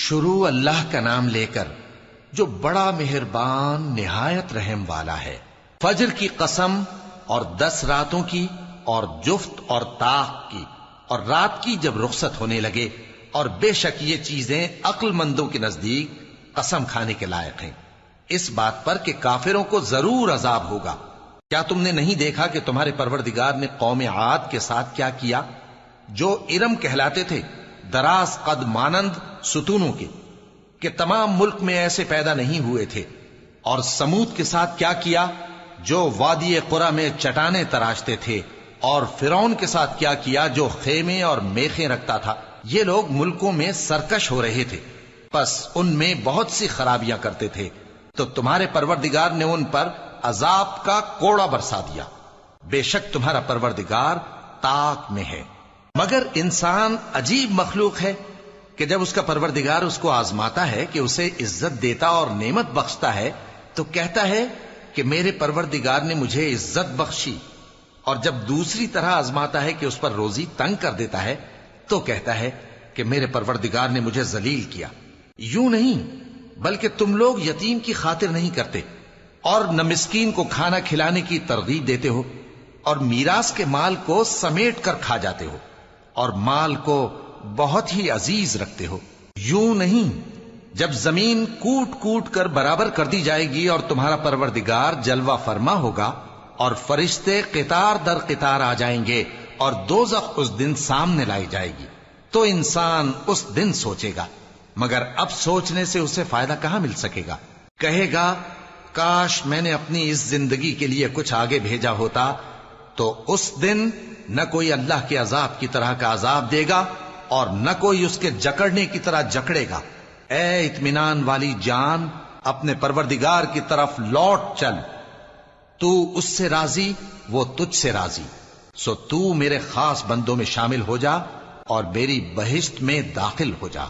شروع اللہ کا نام لے کر جو بڑا مہربان نہایت رحم والا ہے۔ فجر کی قسم اور 10 راتوں کی اور جفت اور طاق کی اور رات کی جب رخصت ہونے لگے، اور بے شک یہ چیزیں عقل مندوں کے نزدیک قسم کھانے کے لائق ہیں، اس بات پر کہ کافروں کو ضرور عذاب ہوگا۔ کیا تم نے نہیں دیکھا کہ تمہارے پروردگار نے قوم عاد کے ساتھ کیا کیا، جو ارم کہلاتے تھے، دراز قد مانند ستونوں کے، کہ تمام ملک میں ایسے پیدا نہیں ہوئے تھے؟ اور سمود کے ساتھ کیا کیا، جو وادی قرا میں چٹانیں تراشتے تھے؟ اور فرعون کے ساتھ کیا کیا، جو خیمے اور میخیں رکھتا تھا؟ یہ لوگ ملکوں میں سرکش ہو رہے تھے، پس ان میں بہت سی خرابیاں کرتے تھے، تو تمہارے پروردگار نے ان پر عذاب کا کوڑا برسا دیا۔ بے شک تمہارا پروردگار طاق میں ہے۔ مگر انسان عجیب مخلوق ہے کہ جب اس کا پروردگار اس کو آزماتا ہے کہ اسے عزت دیتا اور نعمت بخشتا ہے تو کہتا ہے کہ میرے پروردگار نے مجھے عزت بخشی، اور جب دوسری طرح آزماتا ہے کہ اس پر روزی تنگ کر دیتا ہے تو کہتا ہے کہ میرے پروردگار نے مجھے ذلیل کیا۔ یوں نہیں، بلکہ تم لوگ یتیم کی خاطر نہیں کرتے، اور نہ مسکین کو کھانا کھلانے کی ترغیب دیتے ہو، اور میراث کے مال کو سمیٹ کر کھا جاتے ہو، اور مال کو بہت ہی عزیز رکھتے ہو۔ یوں نہیں، جب زمین کوٹ کوٹ کر برابر کر دی جائے گی اور تمہارا پروردگار جلوہ فرما ہوگا اور فرشتے قطار در قطار آ جائیں گے اور دوزخ اس دن سامنے لائی جائے گی، تو انسان اس دن سوچے گا، مگر اب سوچنے سے اسے فائدہ کہاں مل سکے گا؟ کہے گا کاش میں نے اپنی اس زندگی کے لیے کچھ آگے بھیجا ہوتا، تو اس دن نہ کوئی اللہ کے عذاب کی طرح کا عذاب دے گا اور نہ کوئی اس کے جکڑنے کی طرح جکڑے گا۔ اے اطمینان والی جان، اپنے پروردگار کی طرف لوٹ چل، تو اس سے راضی، وہ تجھ سے راضی، سو تو میرے خاص بندوں میں شامل ہو جا اور میری بہشت میں داخل ہو جا۔